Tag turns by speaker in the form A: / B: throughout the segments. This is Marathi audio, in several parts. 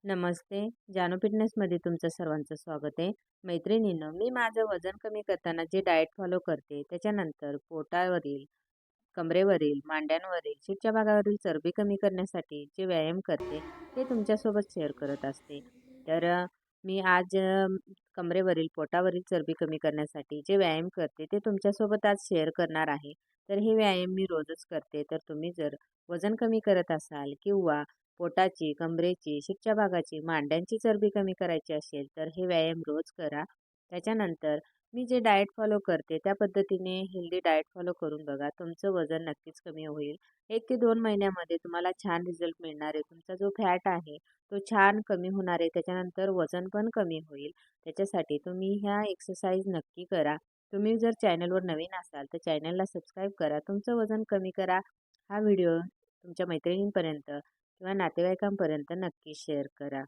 A: नमस्ते. जानू फिटनेसमध्ये तुमचं सर्वांचं स्वागत आहे. मैत्रिणींनो, मी माझं वजन कमी करताना जे डाएट फॉलो करते, त्याच्यानंतर पोटावरील, कमरेवरील, मांड्यांवरील, शीटच्या भागावरील चरबी कमी करण्यासाठी जे व्यायाम करते, ते तुमच्यासोबत शेअर करत असते. तर मी आज कमरेवरील, पोटावरील चरबी कमी करण्यासाठी जे व्यायाम करते, ते तुमच्यासोबत आज शेअर करणार आहे. तर हे व्यायाम मी रोजच करते. तर तुम्ही जर वजन कमी करत असाल किंवा पोटाची, कमरेची, शीटच्या भागाची, मांड्यांची चरबी कमी करायची असेल, तर हे व्यायाम रोज करा. त्याच्यानंतर मी जे डाएट फॉलो करते, त्या पद्धतीने हेल्दी डाएट फॉलो करून बघा. तुमचं वजन नक्कीच कमी होईल. 1 ते 2 महिन्यामध्ये तुम्हाला छान रिझल्ट मिळणार आहे. तुमचा जो फॅट आहे, तो छान कमी होणार आहे. त्याच्यानंतर वजन पण कमी होईल. त्याच्यासाठी तुम्ही ह्या एक्सरसाइज नक्की करा. तुम्ही जर चॅनलवर नवीन असाल, तर चॅनलला सबस्क्राईब करा. तुमचं वजन कमी करा. हा व्हिडिओ तुमच्या मैत्रिणींपर्यंत किंवा नातेवाईकांपर्यंत नक्की शेअर करा.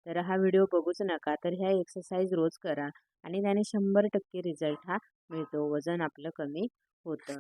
A: तर हा व्हिडिओ बघूच नका. तर ह्या एक्सरसाइज रोज करा आणि त्याने 100% रिझल्ट हा मिळतो. वजन आपलं कमी होतं.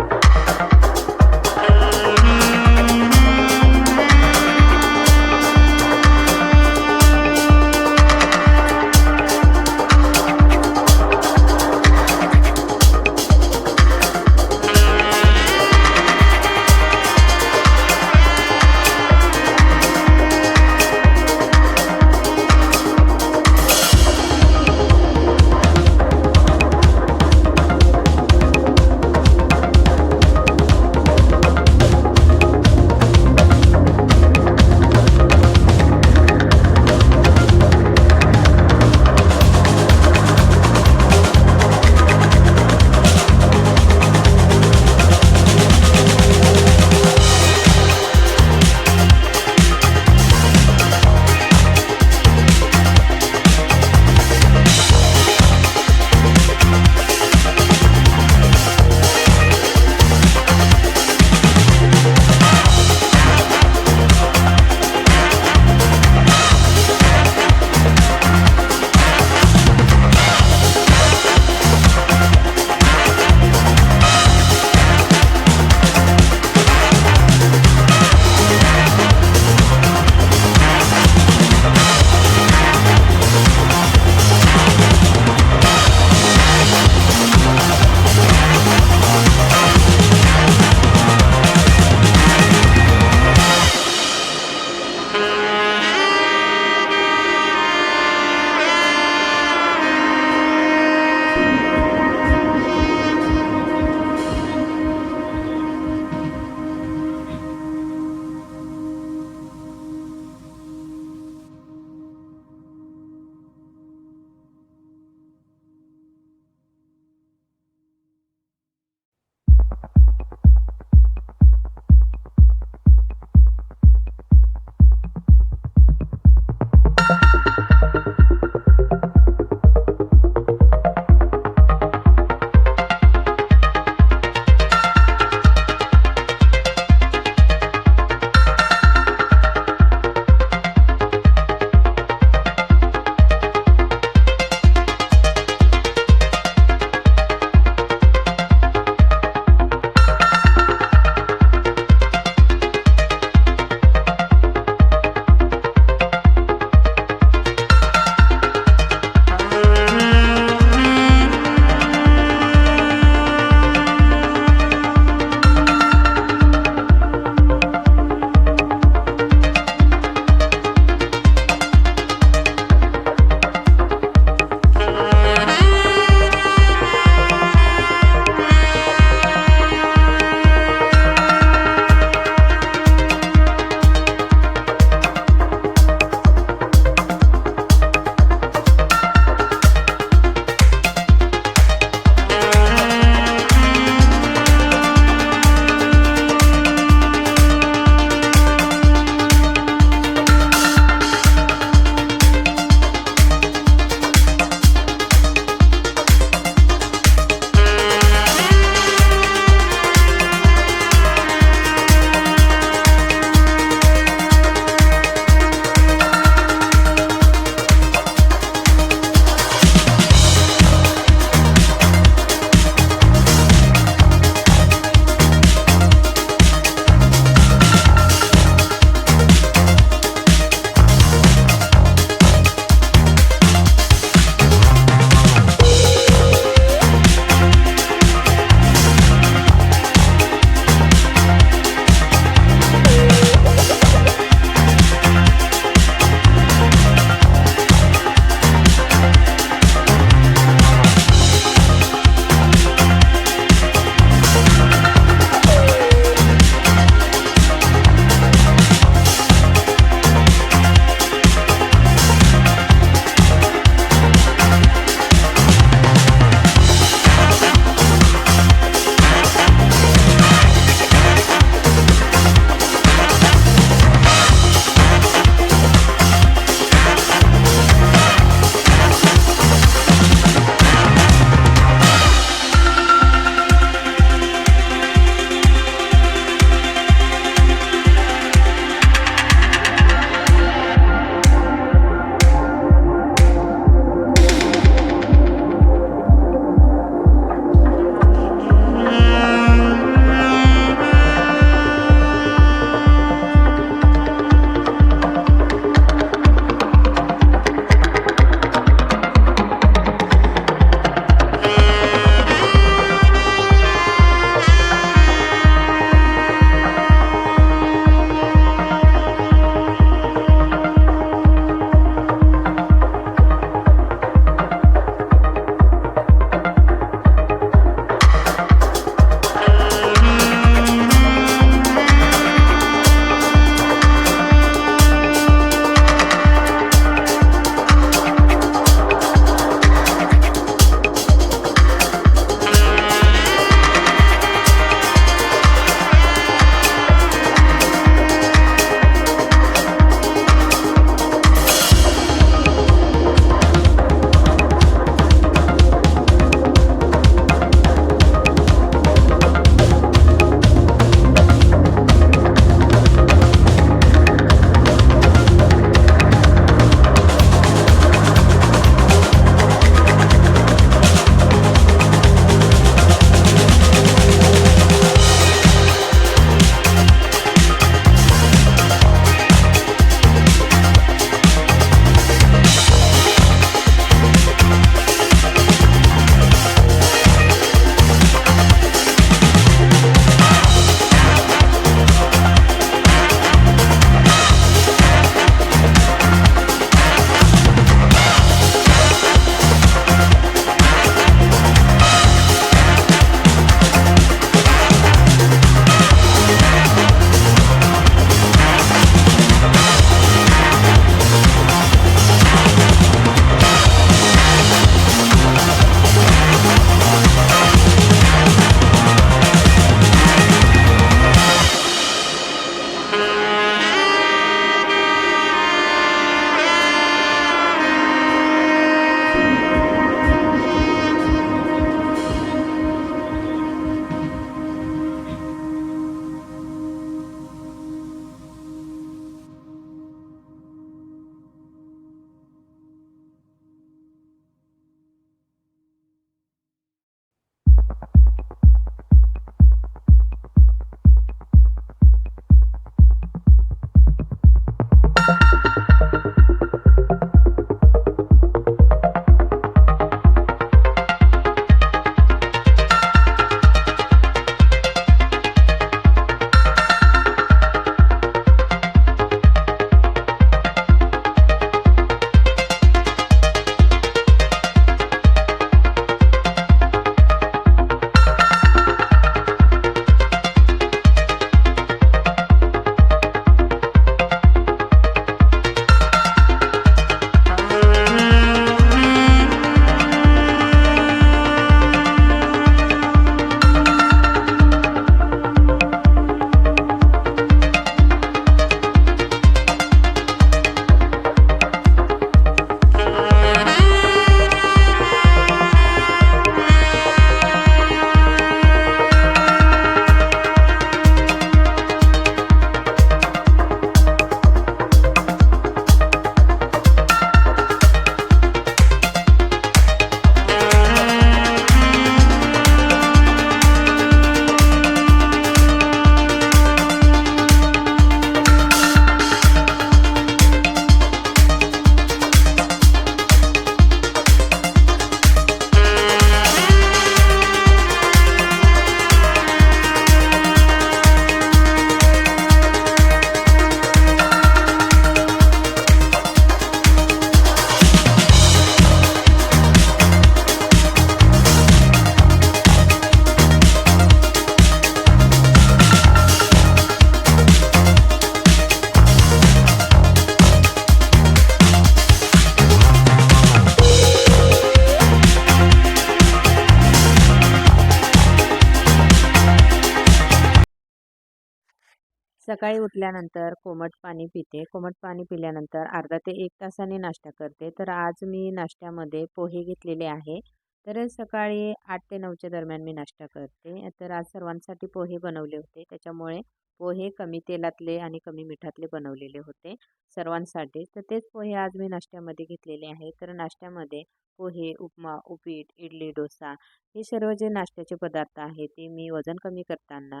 A: सकाळी उठल्यानंतर कोमट पाणी पिते. कोमट पाणी पिल्यानंतर अर्धा ते 1 तासाने नाश्ता करते. तर आज मी नाश्त्यामध्ये पोहे घेतलेले आहे. तर सकाळी 8 ते 9च्या दरम्यान मी नाश्ता करते. तर आज सर्वांसाठी पोहे बनवले होते. त्याच्यामुळे पोहे कमी तेलातले आणि कमी मिठातले बनवलेले होते सर्वांसाठी. तर तेच पोहे आज मी नाश्त्यामध्ये घेतलेले आहे. तर नाश्त्यामध्ये पोहे, उपमा, उपीट, इडली, डोसा हे सर्व जे नाश्त्याचे पदार्थ आहेत ते मी वजन कमी करताना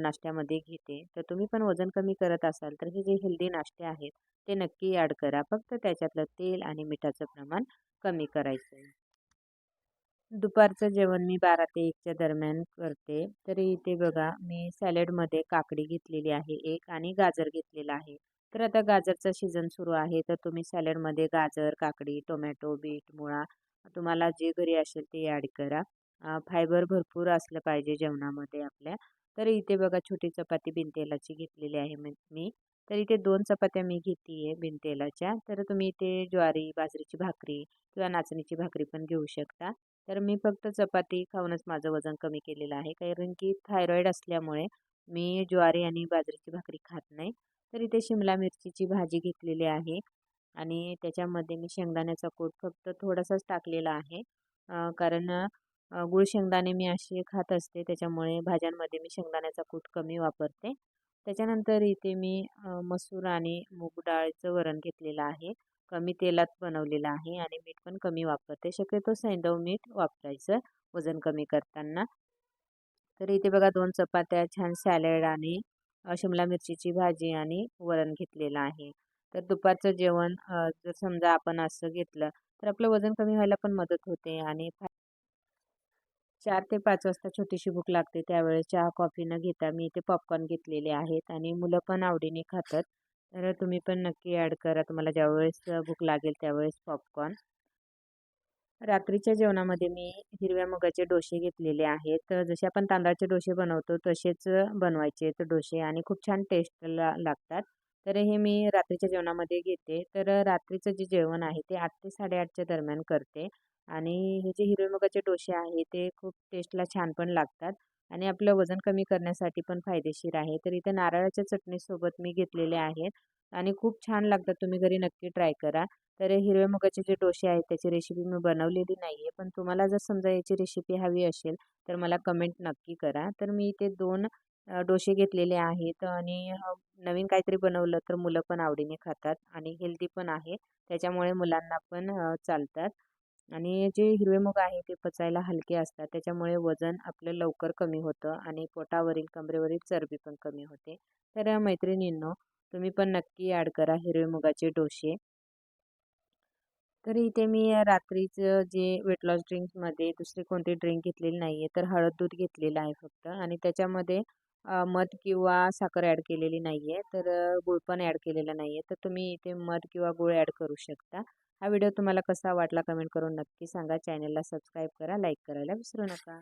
A: नाश्त्यामध्ये घेते. तर तुम्ही पण वजन कमी करत असाल तर हे जे हेल्दी नाश्ते आहेत ते नक्की ॲड करा. फक्त त्याच्यातलं तेल आणि मिठाचं प्रमाण कमी करायचं आहे. दुपारचं जेवण मी 12 ते 1च्या दरम्यान करते. तर इथे बघा मी सॅलडमध्ये काकडी घेतलेली आहे एक आणि गाजर घेतलेला आहे. तर आता गाजरचा सीझन सुरू आहे तर तुम्ही सॅलडमध्ये गाजर, काकडी, टोमॅटो, बीट, मुळा तुम्हाला जे घरी असेल ते ॲड करा. फायबर भरपूर असलं पाहिजे जेवणामध्ये आपल्या. तर इथे बघा छोटी चपाती बिनतेलाची घेतलेली आहे मी. तर इथे 2 चपात्या मी घेते बिनतेलाच्या. तर तुम्ही इथे ज्वारी, बाजरीची भाकरी किंवा नाचणीची भाकरी पण घेऊ शकता. तर मी फक्त चपाती खाऊनच माझं वजन कमी केलेलं आहे. कारण की थायरॉईड असल्यामुळे मी ज्वारी आणि बाजरीची भाकरी खात नाही. तर इथे शिमला मिरचीची भाजी घेतलेली आहे आणि त्याच्यामध्ये मी शेंगदाण्याचा कूट फक्त थोडासाच टाकलेला आहे. कारण गूळ शेंगदाणे मी असे खात असते त्याच्यामुळे भाज्यांमध्ये मी शेंगदाण्याचा कूट कमी वापरते. त्याच्यानंतर इथे मी मसूर आणि मूग डाळचं वरण घेतलेलं आहे. कमी तेलात बनवलेलं आहे आणि मीठ पण कमी वापरते. शक्यतो सैंधव मीठ वापरायचं वजन कमी करताना. तर इथे बघा 2 चपात्या, छान सॅलड आणि शिमला मिरचीची भाजी आणि वरण घेतलेलं आहे. तर दुपारचं जेवण जर समजा आपण असं घेतलं तर आपलं वजन कमी व्हायला पण मदत होते आणि 4 ते 5 वाजता छोटीशी भूक लागते त्यावेळेस चहा, कॉफी न घेता मी इथे पॉपकॉर्न घेतलेले आहेत आणि मुलं पण आवडीने खातात. तर तुम्ही पण नक्की ॲड करा तुम्हाला ज्यावेळेस भूक लागेल त्यावेळेस पॉपकॉर्न. रात्रीच्या जेवणामध्ये मी हिरव्या मुगाचे डोसे घेतलेले आहेत. तर जसे आपण तांदळाचे डोसे बनवतो तसेच बनवायचे तर डोसे आणि खूप छान टेस्टला लागतात. तर हे मी रात्रीच्या जेवणामध्ये घेते. तर रात्रीचं जे जेवण आहे ते 8 ते 8:30च्या दरम्यान करते आणि हे जे हिरवे मुगाचे डोसे आहे ते खूप टेस्टला छान पण लागतात आणि आपलं वजन कमी करण्यासाठी पण फायदेशीर आहे. तर इथे नारळाच्या चटणीसोबत मी घेतलेले आहेत आणि खूप छान लागतात. तुम्ही घरी नक्की ट्राय करा. तर हिरव्या मुगाचे जे डोसे आहेत त्याची रेसिपी मी बनवलेली नाही आहे. पण तुम्हाला जर समजा याची रेसिपी हवी असेल तर मला कमेंट नक्की करा. तर मी इथे 2 डोसे घेतलेले आहेत आणि नवीन काहीतरी बनवलं तर मुलं पण आवडीने खातात आणि हेल्दी पण आहे. त्याच्यामुळे मुलांना पण चालतात. आणि जे हिरवे मूग आहे ते पचायला हलके असतात, त्याच्यामुळे वजन आपलं लवकर कमी होतं आणि पोटावरील कमरेवरील चरबी पण कमी होते. तर मैत्रिणींनो, तुम्ही पण नक्की ॲड करा हिरवे मुगाचे डोसे. तर इथे मी रात्रीचं जे वेट लॉस ड्रिंक्समध्ये दुसरी कोणती ड्रिंक घेतलेली नाही आहे, तर हळद दूध घेतलेलं आहे फक्त आणि त्याच्यामध्ये मध किंवा साखर ॲड केलेली नाही आहे, तर गूळ पण ॲड केलेला नाही आहे. तर तुम्ही इथे मध किंवा गूळ ॲड करू शकता. हा व्हिडिओ तुम्हाला कसा वाटला कमेंट करून नक्की सांगा. चॅनलला सबस्क्राईब करा, लाईक करायला विसरू नका.